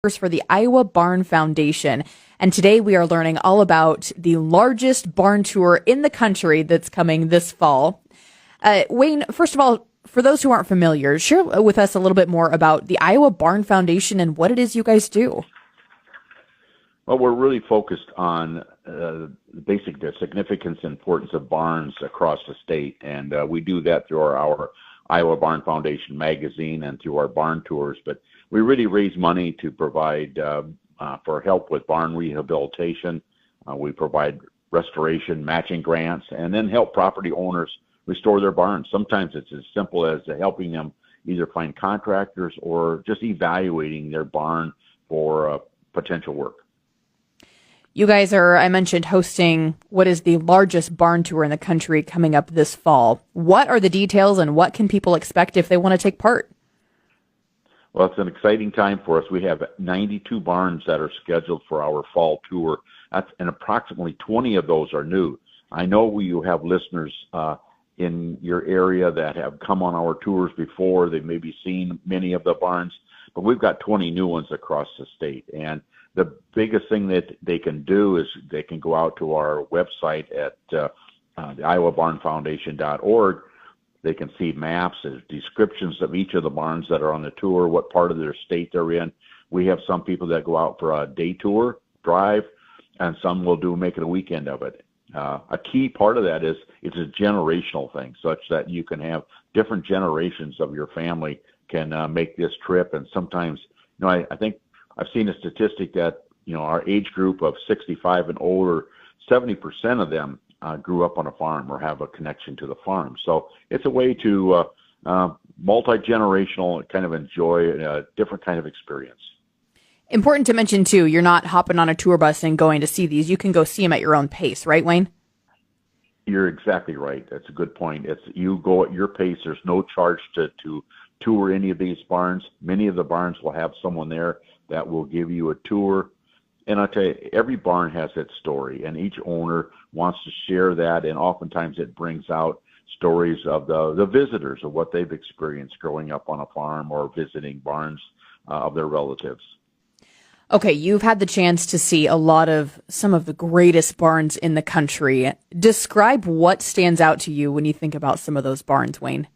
for the Iowa Barn Foundation. And today we are learning all about the largest barn tour in the country that's coming this fall. Wayne, first of all, for those who aren't familiar, share with us a little bit more about the Iowa Barn Foundation and what it is you guys do. Well, we're really focused on the significance and importance of barns across the state, and we do that through our Iowa Barn Foundation magazine and through our barn tours. But we really raise money to provide for help with barn rehabilitation. We provide restoration, matching grants, and then help property owners restore their barns. Sometimes it's as simple as helping them either find contractors or just evaluating their barn for potential work. You guys are, I mentioned, hosting what is the largest barn tour in the country coming up this fall. What are the details and what can people expect if they want to take part? Well, it's an exciting time for us. We have 92 barns that are scheduled for our fall tour, and approximately 20 of those are new. I know you have listeners in your area that have come on our tours before. They've maybe seen many of the barns, but we've got 20 new ones across the state. And the biggest thing that they can do is they can go out to our website at the iowabarnfoundation.org. They can see maps and descriptions of each of the barns that are on the tour, what part of their state they're in. We have some people that go out for a day tour, drive, and some will make it a weekend of it. A key part of that is it's a generational thing, such that you can have different generations of your family can make this trip. And sometimes, I think I've seen a statistic that, our age group of 65 and older, 70% of them grew up on a farm or have a connection to the farm. So it's a way to multi-generational kind of enjoy a different kind of experience. Important to mention, too, you're not hopping on a tour bus and going to see these. You can go see them at your own pace, right, Wayne? You're exactly right. That's a good point. You go at your pace. There's no charge to tour any of these barns. Many of the barns will have someone there that will give you a tour. And I'll tell you, every barn has its story, and each owner wants to share that, and oftentimes it brings out stories of the visitors, of what they've experienced growing up on a farm or visiting barns of their relatives. Okay, you've had the chance to see some of the greatest barns in the country. Describe what stands out to you when you think about some of those barns, Wayne.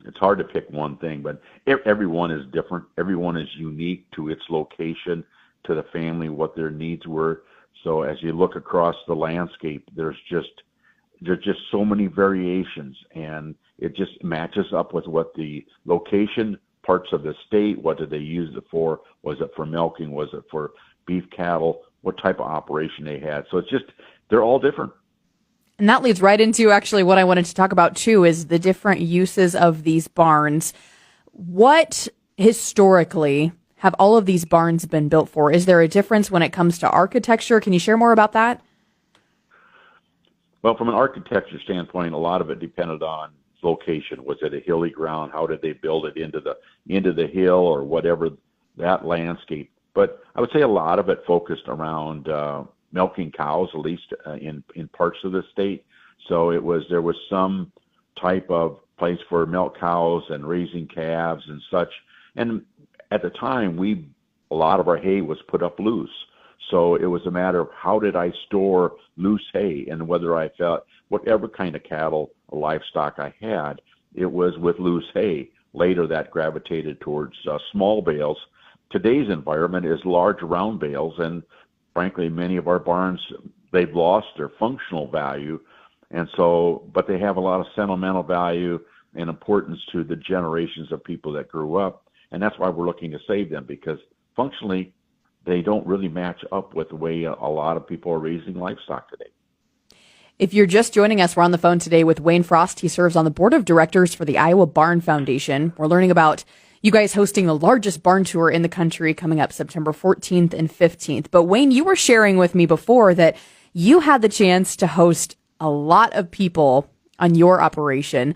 It's hard to pick one thing, but everyone is different. Everyone is unique to its location, to the family, what their needs were. So as you look across the landscape, there's just so many variations, and it just matches up with what the location, parts of the state, what did they use it for? Was it for milking? Was it for beef cattle? What type of operation they had? So they're all different. And that leads right into actually what I wanted to talk about too, is the different uses of these barns. What historically have all of these barns been built for? Is there a difference when it comes to architecture? Can you share more about that? Well, from an architecture standpoint, a lot of it depended on location. Was it a hilly ground? How did they build it into the hill or whatever that landscape? But I would say a lot of it focused around milking cows, at least in parts of the state. So there was some type of place for milk cows and raising calves and such. And at the time, a lot of our hay was put up loose. So it was a matter of how did I store loose hay, and whether I felt whatever kind of cattle or livestock I had, it was with loose hay. Later that gravitated towards small bales. Today's environment is large round bales, and frankly, many of our barns, they've lost their functional value, but they have a lot of sentimental value and importance to the generations of people that grew up, and that's why we're looking to save them, because functionally, they don't really match up with the way a lot of people are raising livestock today. If you're just joining us, we're on the phone today with Wayne Frost. He serves on the board of directors for the Iowa Barn Foundation. We're learning about you guys hosting the largest barn tour in the country coming up September 14th and 15th. But Wayne, you were sharing with me before that you had the chance to host a lot of people on your operation.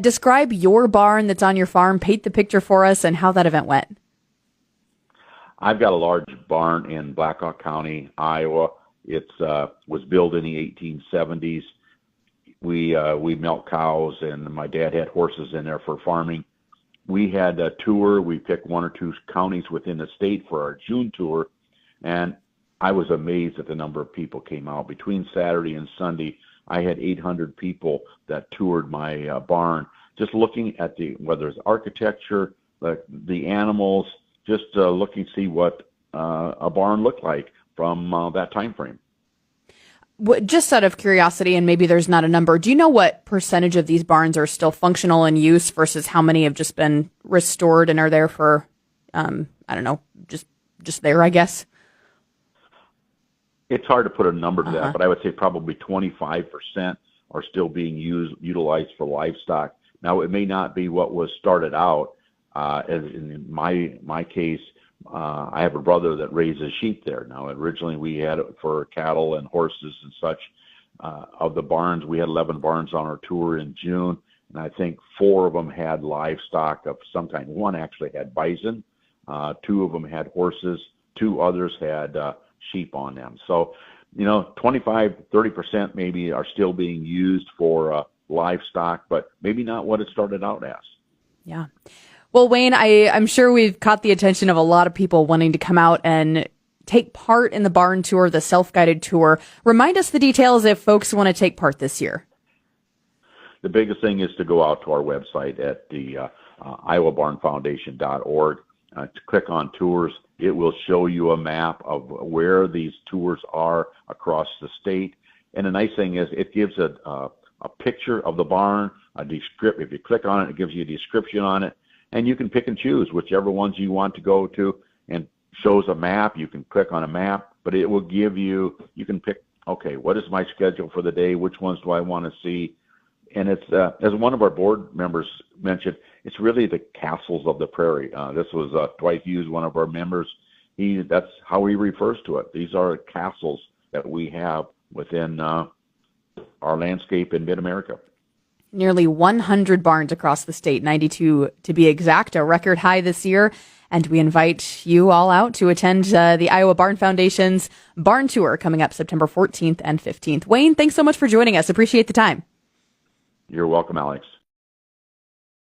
Describe your barn that's on your farm, paint the picture for us, and how that event went. I've got a large barn in Blackhawk County, Iowa. It was built in the 1870s. We milk cows, and my dad had horses in there for farming. we had a tour. We picked one or two counties within the state for our June tour, and I was amazed at the number of people came out. Between Saturday and Sunday, I had 800 people that toured my barn, just looking at whether it's architecture, the animals, just looking to see what a barn looked like from that time frame. Just out of curiosity, and maybe there's not a number, do you know what percentage of these barns are still functional in use versus how many have just been restored and are there for, I don't know, just there, I guess? It's hard to put a number to that, but I would say probably 25% are still being utilized for livestock. Now, it may not be what was started out. As in my case, I have a brother that raises sheep there. Now, originally we had it for cattle and horses and such. Of the barns, we had 11 barns on our tour in June, and I think 4 of them had livestock of some kind. One actually had bison, 2 of them had horses, 2 others had sheep on them. So, 25, 30% maybe are still being used for livestock, but maybe not what it started out as. Yeah. Well, Wayne, I'm sure we've caught the attention of a lot of people wanting to come out and take part in the barn tour, the self-guided tour. Remind us the details if folks want to take part this year. The biggest thing is to go out to our website at the iowabarnfoundation.org. To click on tours. It will show you a map of where these tours are across the state. And the nice thing is it gives a picture of the barn, a description. If you click on it, it gives you a description on it. And you can pick and choose whichever ones you want to go to, and shows a map. You can click on a map, but it will give you can pick, okay, what is my schedule for the day? Which ones do I want to see? And it's, as one of our board members mentioned, it's really the castles of the prairie. This was Dwight Hughes, one of our members. That's how he refers to it. These are castles that we have within our landscape in mid-America. Nearly 100 barns across the state, 92 to be exact, a record high this year. And we invite you all out to attend the Iowa Barn Foundation's barn tour coming up September 14th and 15th. Wayne, thanks so much for joining us. Appreciate the time. You're welcome, Alex.